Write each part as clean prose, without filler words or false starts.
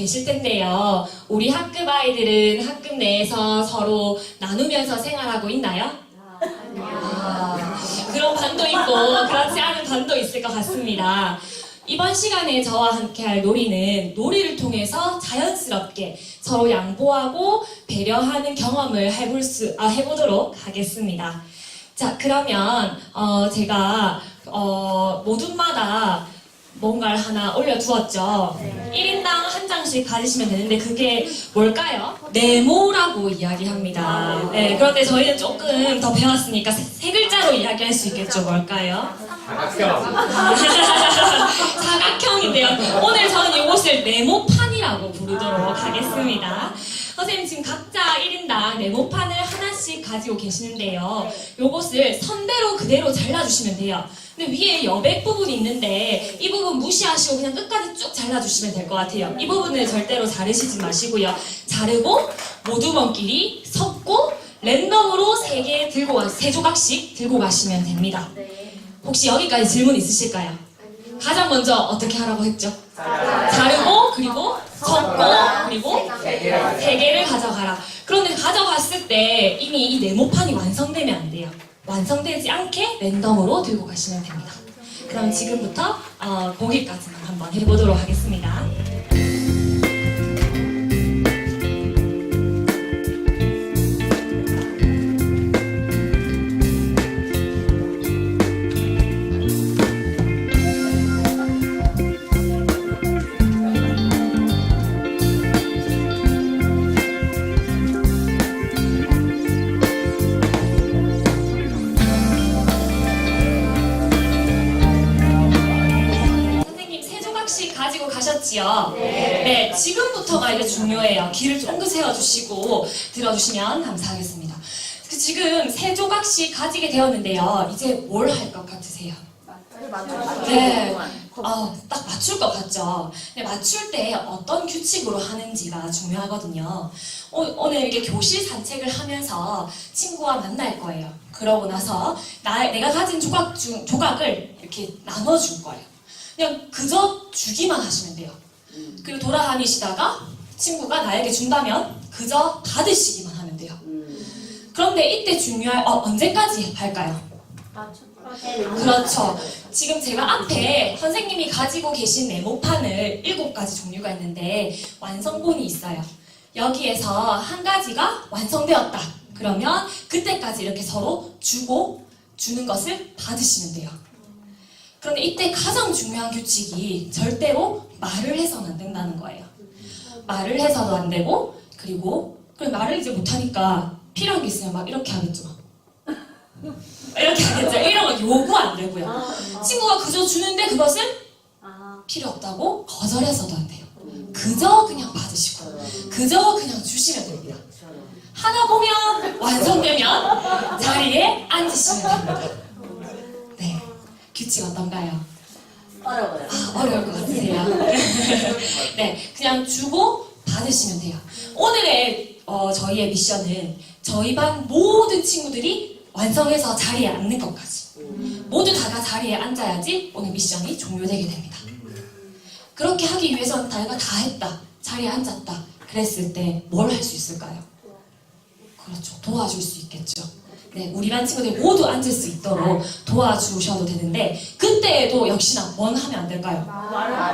계실 텐데요. 우리 학급 아이들은 학급 내에서 서로 나누면서 생활하고 있나요? 그런 반도 있고 그렇지 않은 반도 있을 것 같습니다. 이번 시간에 저와 함께 할 놀이는 놀이를 통해서 자연스럽게 서로 양보하고 배려하는 경험을 해보도록 하겠습니다. 자, 그러면 제가 모둠마다 뭔가를 하나 올려두었죠. 1인당 한 장씩 가지시면 되는데 그게 뭘까요? 네모라고 이야기합니다. 네, 그런데 저희는 조금 더 배웠으니까 세 글자로 이야기할 수 있겠죠. 뭘까요? 사각형. 사각형인데요. 오늘 저는 이곳을 네모판이라고 부르도록 하겠습니다. 선생님 지금 각자 1인당 네모판을 하나씩 가지고 계시는데요. 요것을 선대로 그대로 잘라주시면 돼요. 근데 위에 여백 부분이 있는데 이 부분 무시하시고 그냥 끝까지 쭉 잘라주시면 될 것 같아요. 이 부분을 절대로 자르시지 마시고요. 자르고 모두번끼리 섞고 랜덤으로 세 조각씩 들고 가시면 됩니다. 혹시 여기까지 질문 있으실까요? 가장 먼저 어떻게 하라고 했죠? 자르고 그리고 섞고 그리고 세 개를 가져가라. 그런데 가져갔을 때 이미 이 네모판이 완성되면 안 돼요. 완성되지 않게 랜덤으로 들고 가시면 됩니다. 그럼 지금부터 보기까지만 한번 해보도록 하겠습니다. 가지고 가셨지요? 네, 지금부터가 이제 중요해요. 귀를 쫑긋 세워주시고 들어주시면 감사하겠습니다. 지금 세 조각씩 가지게 되었는데요. 이제 뭘 할 것 같으세요? 네, 딱 맞출 것 같죠? 근데 맞출 때 어떤 규칙으로 하는지가 중요하거든요. 오늘 이렇게 교실 산책을 하면서 친구와 만날 거예요. 그러고 나서 내가 가진 조각을 이렇게 나눠줄 거예요. 그냥 그저 주기만 하시면 돼요. 그리고 돌아다니시다가 친구가 나에게 준다면 그저 받으시기만 하면 돼요. 그런데 이때 중요할 언제까지 할까요? 그렇죠. 지금 제가 앞에 선생님이 가지고 계신 네모판을 7가지 종류가 있는데 완성본이 있어요. 여기에서 한 가지가 완성되었다. 그러면 그때까지 이렇게 서로 주는 것을 받으시면 돼요. 그런데 이때 가장 중요한 규칙이 절대로 말을 해서는 안 된다는 거예요. 말을 해서도 안 되고 그리고 말을 이제 못하니까 필요한 게 있으면 막 이렇게 하겠죠. 이렇게 하겠죠. 이런 거 요구 안 되고요. 친구가 그저 주는데 그것은 필요 없다고 거절해서도 안 돼요. 그저 그냥 받으시고 그저 그냥 주시면 됩니다. 하나 보면 완성되면 자리에 앉으시면 됩니다. 네, 규칙 어떤가요? 어려워요. 어려울 것 같으세요? 네, 그냥 주고 받으시면 돼요. 오늘의 저희의 미션은 저희 반 모든 친구들이 완성해서 자리에 앉는 것까지 모두 다가 자리에 앉아야지 오늘 미션이 종료되게 됩니다. 그렇게 하기 위해서는 내가 다 했다, 자리에 앉았다 그랬을 때 뭘 할 수 있을까요? 그렇죠, 도와줄 수 있겠죠. 네, 우리 반 친구들 모두 앉을 수 있도록 도와주셔도 되는데 그때에도 역시나 뭔 하면 안 될까요?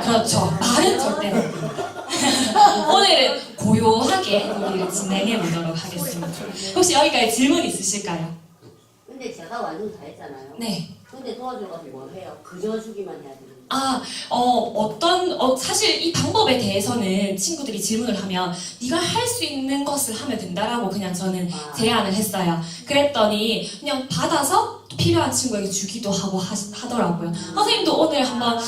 그렇죠, 말은 절대로 안 됩니다. 오늘은 고요하게 우리를 진행해 보도록 하겠습니다. 혹시 여기까지 질문 있으실까요? 근데 제가 완전 다 했잖아요. 네. 근데 도와줘가지고 뭘 해요? 그저 주기만 해야 되는. 사실 이 방법에 대해서는 친구들이 질문을 하면 네가 할 수 있는 것을 하면 된다라고 그냥 저는 제안을 했어요. 그랬더니 그냥 받아서 필요한 친구에게 주기도 하고 하더라고요. 선생님도 오늘 한번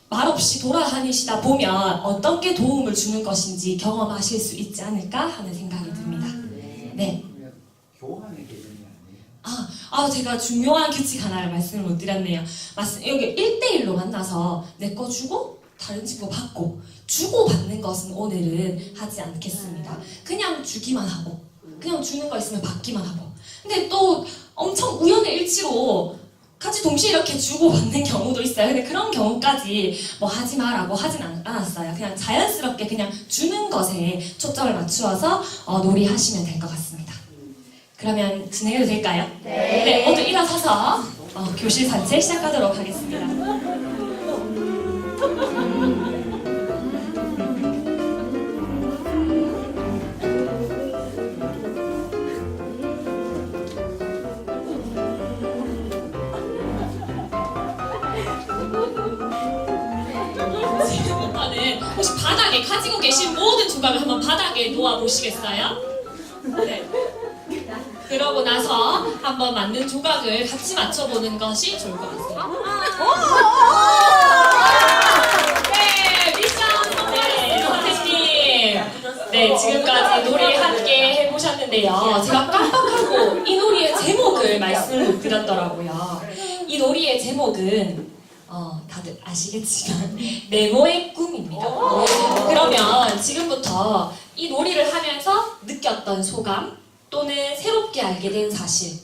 말없이 돌아다니시다 보면 어떤 게 도움을 주는 것인지 경험하실 수 있지 않을까 하는 생각이 듭니다. 네. 교환의 개념이 제가 아니에요. 제가 중요한 규칙 하나를 말씀을 못 드렸네요. 여기 1대1로 만나서 내 거 주고 다른 친구 받고 주고 받는 것은 오늘은 하지 않겠습니다. 그냥 주기만 하고 그냥 주는 거 있으면 받기만 하고 근데 또 엄청 우연의 일치로 같이 동시에 이렇게 주고받는 경우도 있어요. 근데 그런 경우까지 뭐 하지 마라고 하진 않았어요. 그냥 자연스럽게 그냥 주는 것에 초점을 맞추어서 놀이하시면 될 것 같습니다. 그러면 진행해도 될까요? 네. 모두 일어서서 교실 산책 시작하도록 하겠습니다. 지금부터는 혹시 바닥에 가지고 계신 모든 조각을 한번 바닥에 놓아 보시겠어요? 네. 그러고 나서 한번 맞는 조각을 같이 맞춰보는 것이 좋을 것 같아요. 네, 미션! 네, 선생님. 네, 지금까지 놀이 함께 해보셨는데요. 제가 깜빡하고 이 놀이의 제목을 말씀을 못 드렸더라고요. 이 놀이의 제목은 다들 아시겠지만 네모의 꿈입니다. 그러면 지금부터 이 놀이를 하면서 느꼈던 소감 또는 새롭게 알게 된 사실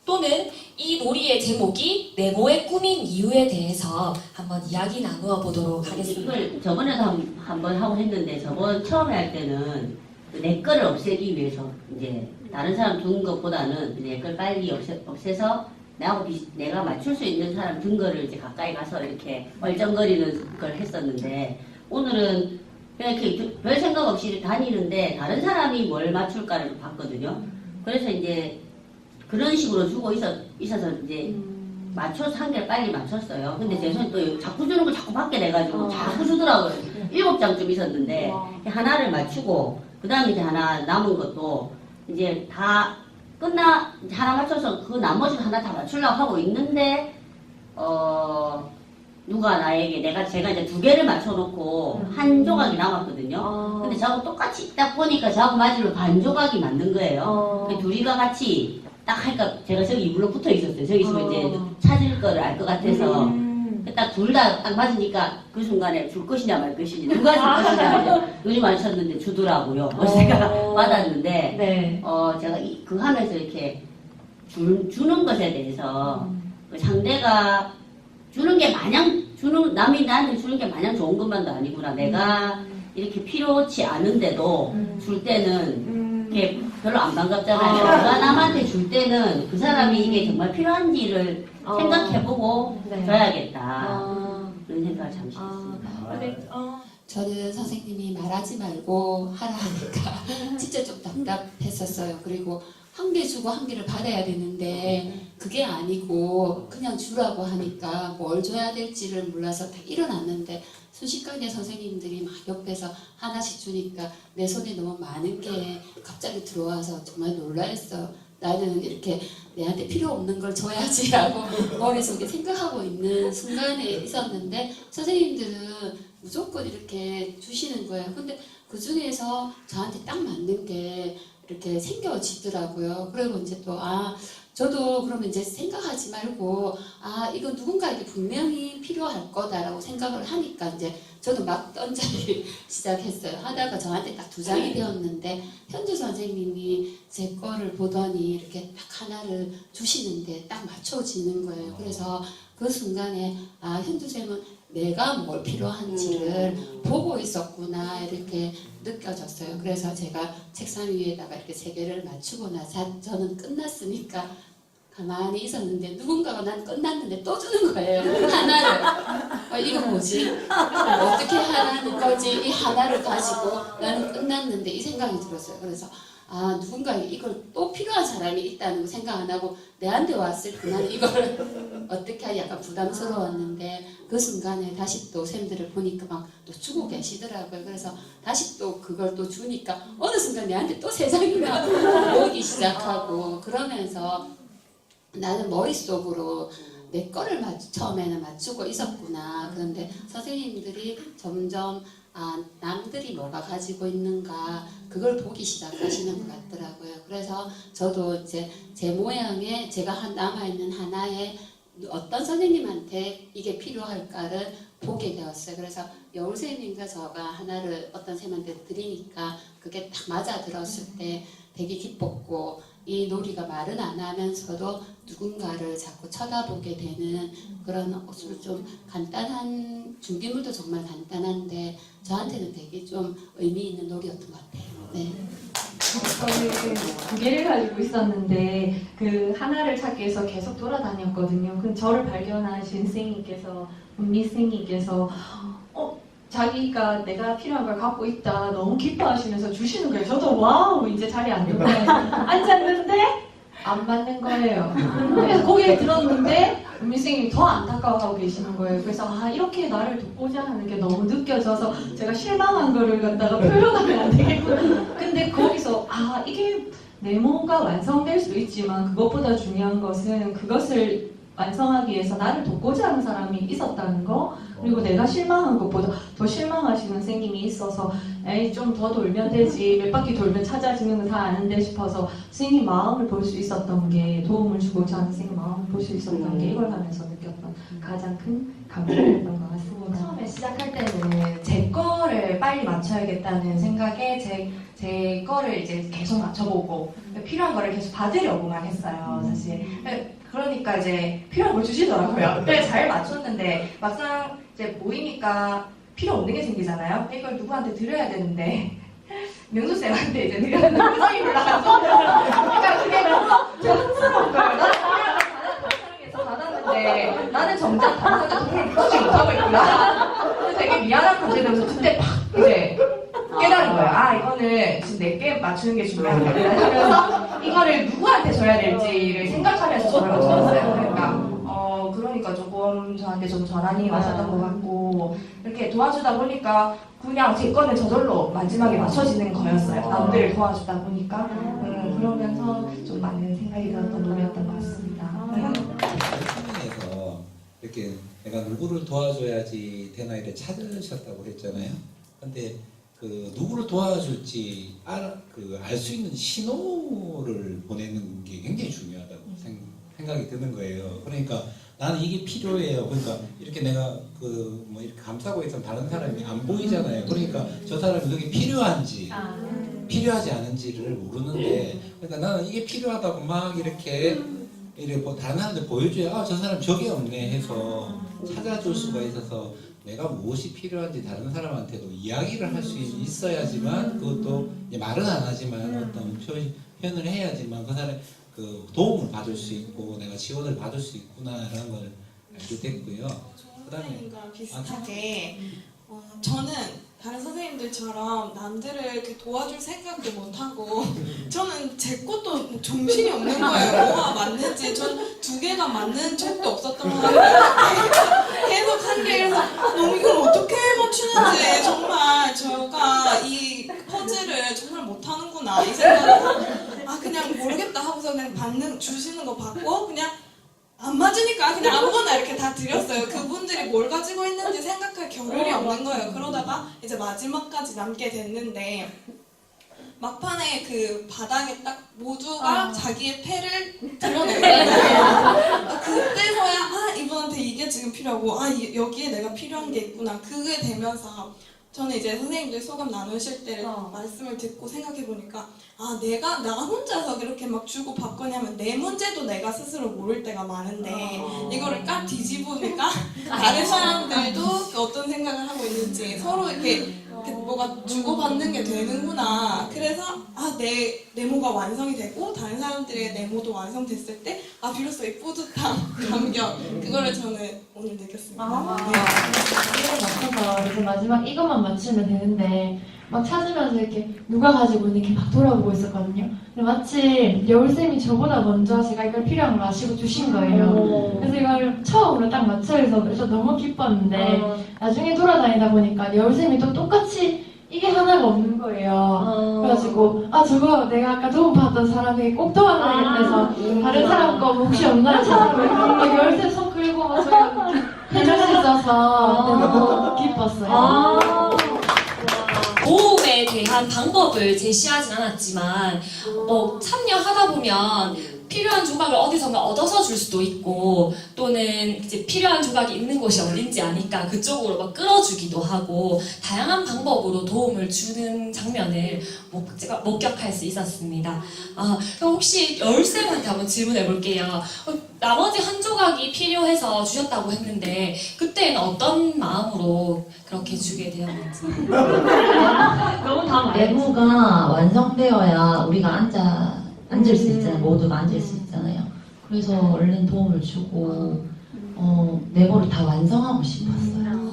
또는 이 놀이의 제목이 네모의 꿈인 이유에 대해서 한번 이야기 나누어 보도록 하겠습니다. 이걸 저번에도 한번 하고 했는데 저번 처음에 할 때는 내 거를 없애기 위해서 이제 다른 사람 둔 것보다는 내 걸 빨리 없애서 내가 맞출 수 있는 사람 든 거를 이제 가까이 가서 이렇게 얼쩡거리는 걸 했었는데 오늘은 그냥 이렇게 별 생각 없이 다니는데 다른 사람이 뭘 맞출까를 봤거든요. 그래서 이제 그런 식으로 주고 있어서 이제 맞춰서 한 개를 빨리 맞췄어요. 근데 제 손이 또 자꾸 주는 걸 자꾸 받게 돼가지고 자꾸 주더라고요. 7장쯤 있었는데 하나를 맞추고 그 다음에 이제 하나 남은 것도 이제 다 이제 하나 맞춰서 그 나머지 하나 다 맞추려고 하고 있는데 누가 나에게 제가 이제 2개를 맞춰놓고 한 조각이 남았거든요. 근데 저하고 똑같이 딱 보니까 저하고 맞으면 반 조각이 맞는 거예요. 둘이가 같이 딱 하니까 제가 저기 물로 붙어 있었어요. 저기 있으면 이제 찾을 거를 알 것 같아서 딱 둘 다 딱 맞으니까 그 순간에 줄 것이냐 말 것이냐 누가 줄 것이냐 요즘 맞췄는데 주더라고요. 그래서 제가 받았는데 네. 제가 그 하면서 이렇게 주는 것에 대해서 그 상대가 주는 게 남이 나한테 주는 게 마냥 좋은 것만도 아니구나. 내가 이렇게 필요치 않은데도 줄 때는 이렇게 별로 안 반갑잖아요. 내가 남한테 줄 때는 그 사람이 이게 정말 필요한지를 생각해보고 네. 줘야겠다. 그런 생각을 잠시 했습니다. 네. 저는 선생님이 말하지 말고 하라 하니까 진짜 좀 답답했었어요. 그리고 한 개 주고 한 개를 받아야 되는데 그게 아니고 그냥 주라고 하니까 뭘 줘야 될지를 몰라서 다 일어났는데 순식간에 선생님들이 막 옆에서 하나씩 주니까 내 손에 너무 많은 게 갑자기 들어와서 정말 놀라했어요. 나는 이렇게 내한테 필요 없는 걸 줘야지라고 머릿속에 생각하고 있는 순간에 있었는데 선생님들은 무조건 이렇게 주시는 거예요. 근데 그 중에서 저한테 딱 맞는 게 이렇게 생겨지더라고요. 그리고 이제 또 저도 그러면 이제 생각하지 말고 이거 누군가에게 분명히 필요할 거다라고 생각을 하니까 이제 저도 막 던지기 시작했어요. 하다가 저한테 딱 2장이 되었는데 현주 선생님이 제 거를 보더니 이렇게 딱 하나를 주시는데 딱 맞춰지는 거예요. 그래서 그 순간에 현주 쌤은 내가 뭘 필요한지를 보고 있었구나 이렇게 느껴졌어요. 그래서 제가 책상 위에다가 이렇게 3개를 맞추고 나서 저는 끝났으니까 가만히 있었는데 누군가가 난 끝났는데 또 주는 거예요. 하나를. 이거 뭐지? 어떻게 하라는 거지? 이 하나를 가지고 나는 끝났는데 이 생각이 들었어요. 그래서 누군가 이걸 또 필요한 사람이 있다는 거 생각 안 하고 내한테 왔을 때 나는 이걸 어떻게 하기 약간 부담스러웠는데 그 순간에 다시 또 쌤들을 보니까 막 또 주고 계시더라고요. 그래서 다시 또 그걸 또 주니까 어느 순간 내한테 또 3장이나 오기 시작하고 그러면서 나는 머릿속으로 내 거를 처음에는 맞추고 있었구나. 그런데 선생님들이 점점 남들이 뭐가 가지고 있는가 그걸 보기 시작하시는 것 같더라고요. 그래서 저도 이제 제 모양에 제가 남아있는 하나에 어떤 선생님한테 이게 필요할까를 보게 되었어요. 그래서 여울쌤인가 저가 하나를 어떤 쌤한테 드리니까 그게 딱 맞아 들었을 때 되게 기뻤고 이 놀이가 말은 안 하면서도 누군가를 자꾸 쳐다보게 되는 그런 옷을 좀 간단한 준비물도 정말 간단한데 저한테는 되게 좀 의미 있는 놀이였던 것 같아요. 네. 저는 그 2개를 가지고 있었는데 그 하나를 찾기 위해서 계속 돌아다녔거든요. 그 저를 발견하신 선생님께서 은미 선생님께서 자기가 내가 필요한 걸 갖고 있다 너무 기뻐하시면서 주시는 거예요. 저도 와우 이제 자리에 앉는데 앉았는데 안 맞는 거예요. 그래서 고개를 들었는데 은미 선생님이 더 안타까워하고 계시는 거예요. 그래서 이렇게 나를 돕고자 하는 게 너무 느껴져서 제가 실망한 거를 갖다가 표현하면 안 되겠구나. 근데 거기서 이게 네모가 완성될 수도 있지만 그것보다 중요한 것은 그것을 완성하기 위해서 나를 돕고자 하는 사람이 있었다는 거, 그리고 내가 실망한 것보다 더 실망하시는 선생님이 있어서 에이 좀 더 돌면 되지, 몇 바퀴 돌면 찾아지는 거 다 아는데 싶어서 선생님 마음을 볼 수 있었던 게, 도움을 주고자 하는 선생님 마음을 볼 수 있었던 게 이걸 하면서 느꼈던 가장 큰 감동이었던 것 같습니다. 처음에 시작할 때는 제 거를 빨리 맞춰야겠다는 생각에 제 거를 이제 계속 맞춰보고 필요한 거를 계속 받으려고만 했어요, 사실. 그러니까 이제 필요한 걸 주시더라고요. 그래서 잘 맞췄는데 막상 이제 모이니까 필요 없는 게 생기잖아요. 이걸 누구한테 드려야 되는데 명수쌤한테 이제 드렸는데 표정이 올라가서 그러니까 그게 너무 자랑스러운 거예요. 나는 사랑해서 받았는데 나는 정작 다른 사람한테 돈을 받지 못하고 있구나. 그래서 되게 미안한 감정이 들면서 그때 팍 이제 깨달은 거예요. 이거는 지금 내게 맞추는 게 중요한 거구나 하면서 이거를 누구한테 줘야 될지를 생각하면서 저를 맞춰봤어요. 그러니까 조금 저한테 좀 전환이 왔었던 것 같고, 이렇게 도와주다 보니까 그냥 제 거는 저절로 마지막에 맞춰지는 거였어요. 남들을 도와주다 보니까. 그러면서 좀 맞는 생각이 들었던 노래였던 것 같습니다. 에서 이렇게 내가 누구를 도와줘야지 되나이를 찾으셨다고 했잖아요. 근데 그 누구를 도와줄지 알 수 있는 신호를 보내는 게 굉장히 중요하다고 생각이 드는 거예요. 그러니까 나는 이게 필요해요. 그러니까 이렇게 내가 이렇게 감싸고 있으면 다른 사람이 안 보이잖아요. 그러니까 저 사람이 그게 필요한지 필요하지 않은지를 모르는데, 그러니까 나는 이게 필요하다고 막 이렇게 다른 사람한테 보여줘야 저 사람 저게 없네 해서 찾아줄 수가 있어서, 내가 무엇이 필요한지 다른 사람한테도 이야기를 할 수 있어야지만, 그것도 이제 말은 안 하지만 어떤 표현을 해야지만 그 사람 그 도움을 받을 수 있고 내가 지원을 받을 수 있구나라는 걸 알게 됐고요. 그다음에 선생님과 비슷하게 저는 다른 선생님들처럼 남들을 이렇게 도와줄 생각도 못하고 저는 제 것도 정신이 없는 거예요. 뭐가 맞는지 전 2개가 맞는 적도 없었던 것 같아요. 계속 한 개에서 너무 이걸 어떻게 맞추는지 정말 제가 이 퍼즐을 정말 못하는구나 이 생각을 하고 그냥 모르겠다 하고서 그냥 주시는 거 받고 그냥 안 맞으니까 그냥 아무거나 이렇게 다 드렸어요. 그분들이 뭘 가지고 있는지 생각할 겨를이 없는 거예요. 그러다가 이제 마지막까지 남게 됐는데 막판에 그 바닥에 딱 모두가 자기의 패를 드러낸 거예요. 그때서야 이분한테 이게 지금 필요하고 여기에 내가 필요한 게 있구나. 그게 되면서 저는 이제 선생님들 소감 나누실 때 말씀을 듣고 생각해보니까 나 혼자서 그렇게 막 주고 받거냐면 내 문제도 내가 스스로 모를 때가 많은데 이거를 깍 뒤집으니까 다른 사람들도 어떤 생각을 하고 있는지 서로 이렇게 뭐가 주고받는 게 되는구나. 그래서 내 네모가 완성이 되고 다른 사람들의 네모도 완성됐을 때 비로소 이 뿌듯함, 감격 그거를 저는 오늘 느꼈습니다. 이걸 맞춰서 이제 마지막 이것만 맞추면 되는데 막 찾으면서 이렇게 누가 가지고 있는 이렇게 막 돌아보고 있었거든요. 근데 마침 여울쌤이 저보다 먼저 제가 이걸 필요한 걸 아시고 주신 거예요. 그래서 이걸 처음으로 딱 맞춰서 그래서 너무 기뻤는데 나중에 돌아다니다 보니까 여울쌤이 또 똑같이 이게 하나가 없는 거예요. 그래가지고 저거 내가 아까 도움받던 사람에게 꼭 도와줘야겠다 해서 다른 사람 거 혹시 없나 찾아보고 여울쌤 손 끌고 막 저희가 해줄 수 있어서 너무 기뻤어요. 도움에 대한 방법을 제시하진 않았지만 참여하다 보면 필요한 조각을 어디선가 얻어서 줄 수도 있고 또 또는 이제 필요한 조각이 있는 곳이 어딘지 아니까 그쪽으로 막 끌어주기도 하고 다양한 방법으로 도움을 주는 장면을 제가 목격할 수 있었습니다. 그럼 혹시 여울쌤한테 한번 질문해 볼게요. 나머지 한 조각이 필요해서 주셨다고 했는데 그때는 어떤 마음으로 그렇게 주게 되었는지. 너무 다 말했지. 네모가 완성되어야 우리가 앉을 수 있잖아요. 모두가 앉을 수 있잖아요. 그래서 얼른 도움을 주고 네모를 다 완성하고 싶었어요.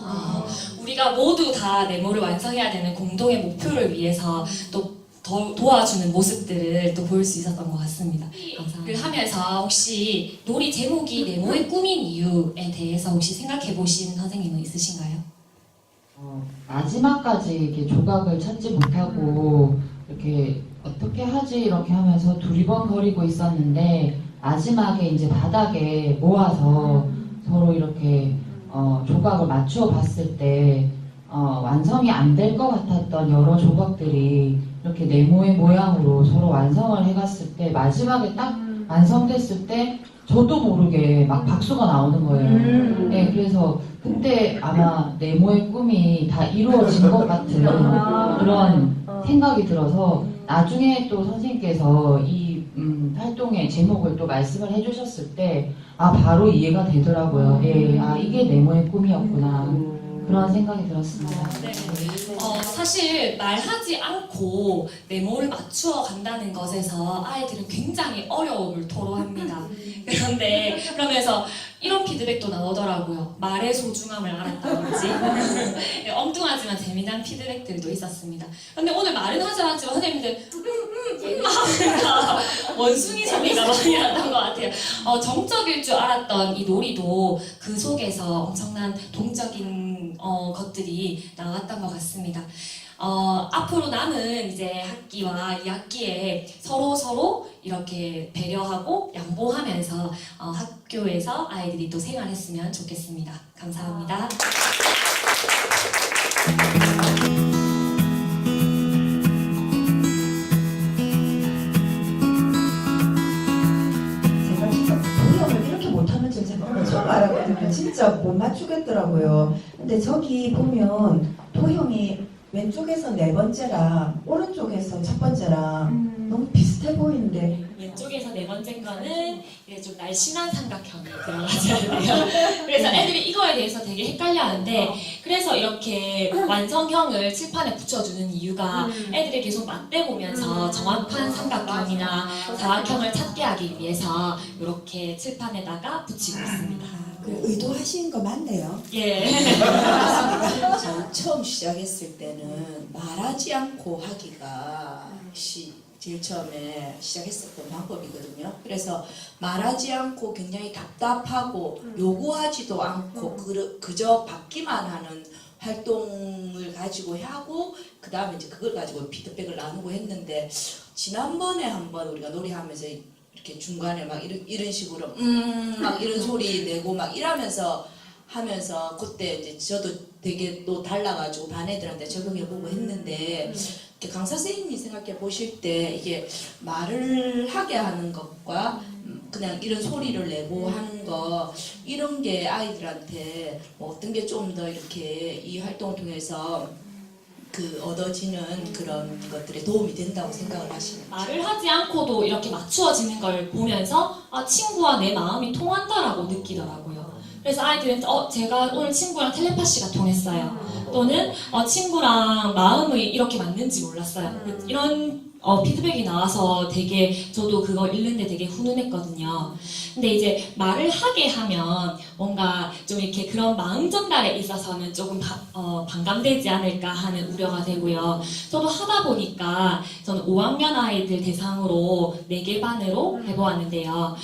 우리가 모두 다 네모를 완성해야 되는 공동의 목표를 위해서 또 도와주는 모습들을 또 볼 수 있었던 것 같습니다. 감사합니다. 하면서 혹시 놀이 제목이 네모의 꿈인 이유에 대해서 혹시 생각해 보신 선생님은 있으신가요? 마지막까지 이렇게 조각을 찾지 못하고 이렇게 어떻게 하지 이렇게 하면서 두리번거리고 있었는데 마지막에 이제 바닥에 모아서 서로 이렇게 조각을 맞추어 봤을 때 완성이 안 될 것 같았던 여러 조각들이 이렇게 네모의 모양으로 서로 완성을 해갔을 때 마지막에 딱 완성됐을 때 저도 모르게 막 박수가 나오는 거예요. 네, 그래서 그때 아마 네모의 꿈이 다 이루어진 것 같은 그런 생각이 들어서 나중에 또 선생님께서 이 활동의 제목을 또 말씀을 해주셨을 때 바로 이해가 되더라고요. 예, 이게 네모의 꿈이었구나. 그런 생각이 들었습니다. 네. 사실 말하지 않고 네모를 맞추어 간다는 것에서 아이들은 굉장히 어려움을 토로합니다. 그러면서 이런 피드백도 나오더라고요. 말의 소중함을 알았다든지 엉뚱하지만 재미난 피드백들도 있었습니다. 근데 오늘 말은 하지 않았지만 선생님들 하면서 원숭이 소리가 많이 났던 것 같아요. 정적일 줄 알았던 이 놀이도 그 속에서 엄청난 동적인 것들이 나왔던 것 같습니다. 앞으로 남은 이제 학기와 이 학기에 서로 이렇게 배려하고 양보하면서 학교에서 아이들이 또 생활했으면 좋겠습니다. 감사합니다. 제가 진짜 도형을 이렇게 못하는 줄 제가 오늘 처음 알았거든요. 진짜 못 맞추겠더라고요. 근데 저기 보면 도형이 왼쪽에서 네 번째랑 오른쪽에서 첫 번째랑 너무 비슷해 보이는데 왼쪽에서 네 번째 거는 이제 좀 날씬한 삼각형이 들어가줘야 돼요. 그래서 애들이 이거에 대해서 되게 헷갈려하는데 그래서 이렇게 완성형을 칠판에 붙여주는 이유가 애들이 계속 맞대보면서 정확한 삼각형이나 사각형을 찾게 하기 위해서 이렇게 칠판에다가 붙이고 있습니다. 의도하신 거 맞네요. 예. 저 처음 시작했을 때는 말하지 않고 하기가 제일 처음에 시작했었던 방법이거든요. 그래서 말하지 않고 굉장히 답답하고 요구하지도 않고 그저 받기만 하는 활동을 가지고 하고 그 다음에 이제 그걸 가지고 피드백을 나누고 했는데 지난번에 한번 우리가 놀이하면서 이렇게 중간에 막 이런 식으로 막 이런 소리 내고 막 이러면서 하면서 그때 이제 저도 되게 또 달라가지고 반 애들한테 적용해보고 했는데 강 선생님이 생각해 보실 때 이게 말을 하게 하는 것과 그냥 이런 소리를 내고 하는 거 이런 게 아이들한테 어떤 게 좀 더 이렇게 이 활동을 통해서 얻어지는 그런 것들에 도움이 된다고 생각을 하시는 말을 하지 않고도 이렇게 맞추어지는 걸 보면서 친구와 내 마음이 통한다라고 느끼더라고요. 그래서 아이들은 제가 오늘 친구랑 텔레파시가 통했어요. 또는 친구랑 마음이 이렇게 맞는지 몰랐어요. 이런 피드백이 나와서 되게 저도 그거 읽는데 되게 훈훈했거든요. 근데 이제 말을 하게 하면 뭔가 좀 이렇게 그런 마음 전달에 있어서는 조금 반감되지 않을까 하는 우려가 되고요. 저도 하다 보니까 저는 5학년 아이들 대상으로 4개 반으로 해보았는데요.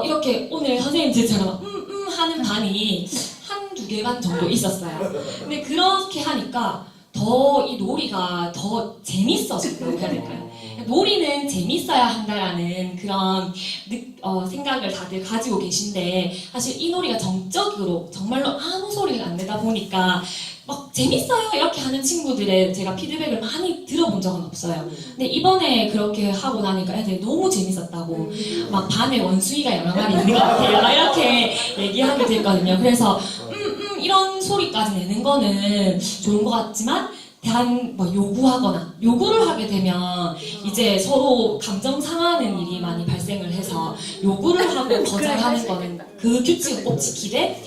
이렇게 오늘 선생님들처럼 하는 반이 한두 개 반 정도 있었어요. 근데 그렇게 하니까 더 이 놀이가 더 재밌어졌다고 해야 될까요? 놀이는 재밌어야 한다라는 그런 생각을 다들 가지고 계신데 사실 이 놀이가 정적으로 정말로 아무 소리를 안 내다 보니까 막 재밌어요 이렇게 하는 친구들의 제가 피드백을 많이 들어본 적은 없어요. 근데 이번에 그렇게 하고 나니까 애들이 너무 재밌었다고 막 반에 원숭이가 여러 마리 있는 것 같아요 막 이렇게 얘기하게 됐거든요. 그래서 이런 소리까지 내는 거는 좋은 것 같지만 대한 뭐 요구하거나 요구를 하게 되면 이제 서로 감정 상하는 일이 많이 발생을 해서 요구를 하고 거절하는 거는 그 규칙을 꼭 지키되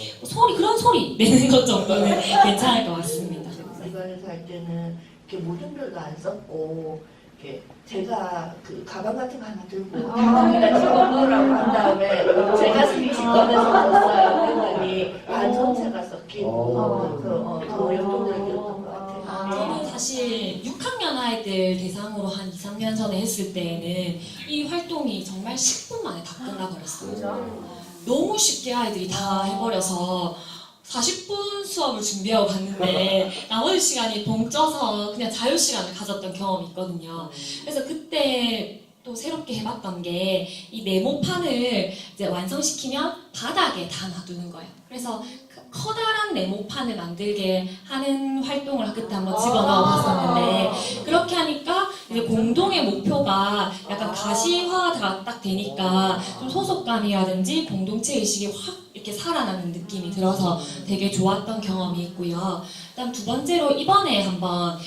그런 소리 내는 것 정도는 괜찮을 것 같습니다. 이번에서 할 때는 이렇게 모든들도 안 썼고 이렇게 제가 그 가방 같은 거 하나 들고 가방이나 찍어보라고 한 다음에 제가 스위치 꺼내서 줬어요. 그랬더니 반 전체가 섞인 더 역동적이었던 것 같아요. 저는 사실 6학년 아이들 대상으로 한 2, 3년 전에 했을 때에는 이 활동이 정말 10분 만에 다 끝나버렸어요. 너무 쉽게 아이들이 다 해버려서 40분 수업을 준비하고 갔는데 나머지 시간이 벙 쪄서 그냥 자유시간을 가졌던 경험이 있거든요. 그래서 그때 또 새롭게 해봤던 게 이 네모판을 이제 완성시키면 바닥에 다 놔두는 거예요. 그래서 커다란 네모판을 만들게 하는 활동을 그때 한번 집어넣어 봤었는데 그렇게 하니까 이제 공동의 목표가 약간 가시화가 딱 되니까 좀 소속감이라든지 공동체 의식이 확 이렇게 살아나는 느낌이 들어서 되게 좋았던 경험이 있고요. 그다음 두 번째로 이번에 한번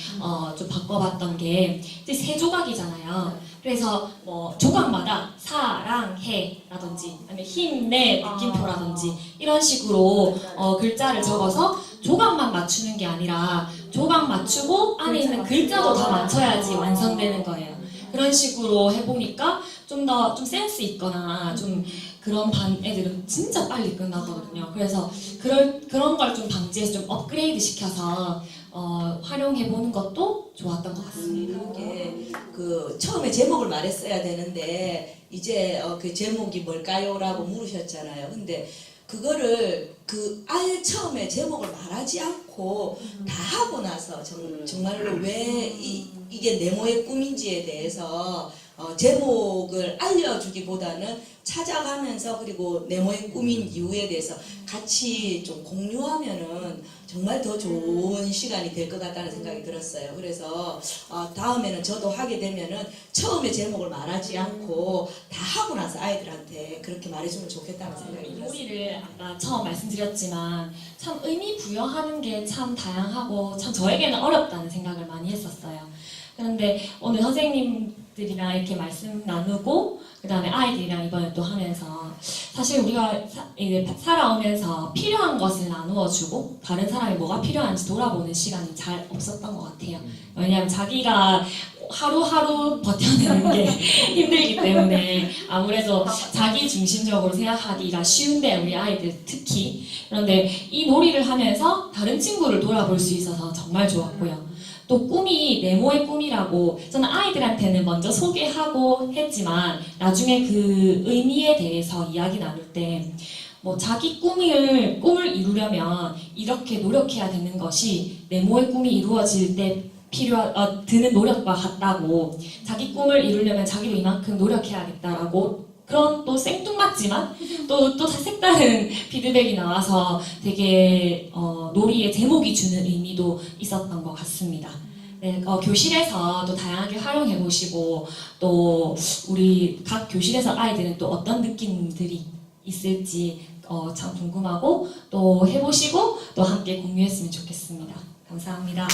좀 바꿔봤던 게 이제 세 조각이잖아요. 그래서 뭐 조각마다 사랑해라든지 아니면 힘내 느낌표라든지 이런 식으로 글자를 적어서 조각만 맞추는 게 아니라 조각 맞추고 안에 있는 글자도 다 맞춰야지 완성되는 거예요. 그런 식으로 해보니까 좀 더 좀 센스 있거나 좀 그런 반 애들은 진짜 빨리 끝나거든요. 그래서 그런 걸 좀 방지해서 좀 업그레이드 시켜서 활용해보는 것도 좋았던 것 같습니다. 그게 그 처음에 제목을 말했어야 되는데 이제 그 제목이 뭘까요?라고 물으셨잖아요. 근데 그거를 처음에 제목을 말하지 않고 다 하고 나서 정말로 왜 이게 네모의 꿈인지에 대해서 제목을 알려주기보다는 찾아가면서 그리고 네모의 꿈인 이유에 대해서 같이 좀 공유하면은 정말 더 좋은 시간이 될 것 같다는 생각이 들었어요. 그래서 다음에는 저도 하게 되면은 처음에 제목을 말하지 않고 다 하고 나서 아이들한테 그렇게 말해주면 좋겠다는 생각이 들었어요. 요리를 아까 처음 말씀드렸지만 참 의미 부여하는 게 참 다양하고 참 저에게는 어렵다는 생각을 많이 했었어요. 그런데 오늘 선생님들이랑 이렇게 말씀 나누고 그 다음에 아이들이랑 이번에 또 하면서 사실 우리가 이제 살아오면서 필요한 것을 나누어주고 다른 사람이 뭐가 필요한지 돌아보는 시간이 잘 없었던 것 같아요. 왜냐하면 자기가 하루하루 버텨내는 게 힘들기 때문에 아무래도 자기 중심적으로 생각하기가 쉬운데 우리 아이들 특히 그런데 이 놀이를 하면서 다른 친구를 돌아볼 수 있어서 정말 좋았고요. 또 꿈이 네모의 꿈이라고 저는 아이들한테는 먼저 소개하고 했지만 나중에 그 의미에 대해서 이야기 나눌 때 뭐 자기 꿈을 이루려면 이렇게 노력해야 되는 것이 네모의 꿈이 이루어질 때 드는 노력과 같다고 자기 꿈을 이루려면 자기도 이만큼 노력해야겠다라고 그런 또 생뚱맞지만 또 색다른 피드백이 나와서 되게 놀이의 제목이 주는 의미도 있었던 것 같습니다. 네, 교실에서 또 다양하게 활용해 보시고 또 우리 각 교실에서 아이들은 또 어떤 느낌들이 있을지 참 궁금하고 또 해보시고 또 함께 공유했으면 좋겠습니다. 감사합니다.